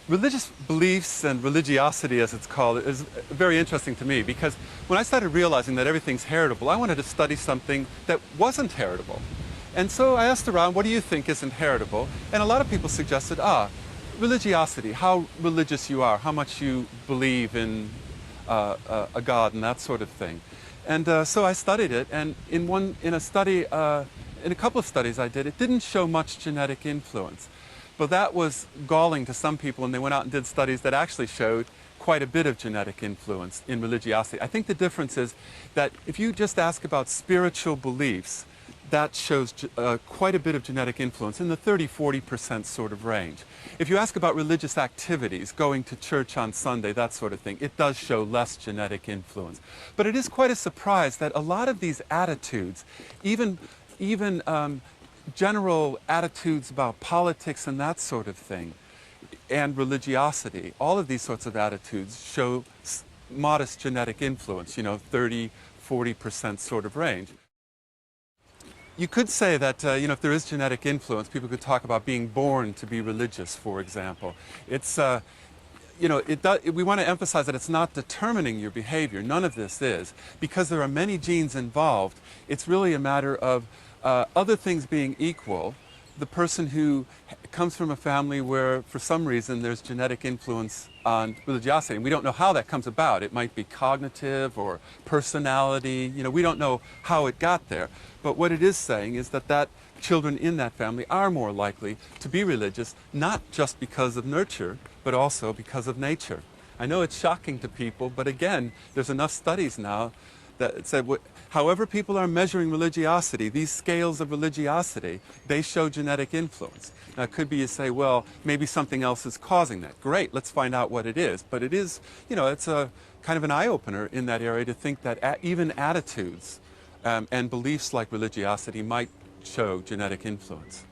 Religious beliefs and religiosity, as it's called, is very interesting to me because when I started realizing that everything's heritable, I wanted to study something that wasn't heritable. And so I asked around, what do you think isn't heritable? And a lot of people suggested, religiosity, how religious you are, how much you believe in a God and that sort of thing. And so I studied it, and in a couple of studies I did, it didn't show much genetic influence. But that was galling to some people, and they went out and did studies that actually showed quite a bit of genetic influence in religiosity. I think the difference is that if you just ask about spiritual beliefs, that shows quite a bit of genetic influence in the 30–40% sort of range. If you ask about religious activities, going to church on Sunday, that sort of thing, it does show less genetic influence. But it is quite a surprise that a lot of these attitudes, even general attitudes about politics and that sort of thing, and religiosity, all of these sorts of attitudes show modest genetic influence, 30–40% sort of range. You could say that, if there is genetic influence, people could talk about being born to be religious, for example. It's, we want to emphasize that it's not determining your behavior. None of this is. Because there are many genes involved, it's really a matter of other things being equal, the person who comes from a family where, for some reason, there's genetic influence on religiosity, and we don't know how that comes about. It might be cognitive or personality. We don't know how it got there. But what it is saying is that children in that family are more likely to be religious, not just because of nurture, but also because of nature. I know it's shocking to people, but again, there's enough studies now that said, however people are measuring religiosity, these scales of religiosity, they show genetic influence. Now, it could be you say, well, maybe something else is causing that. Great, let's find out what it is. But it is, it's a kind of an eye-opener in that area to think that even attitudes and beliefs like religiosity might show genetic influence.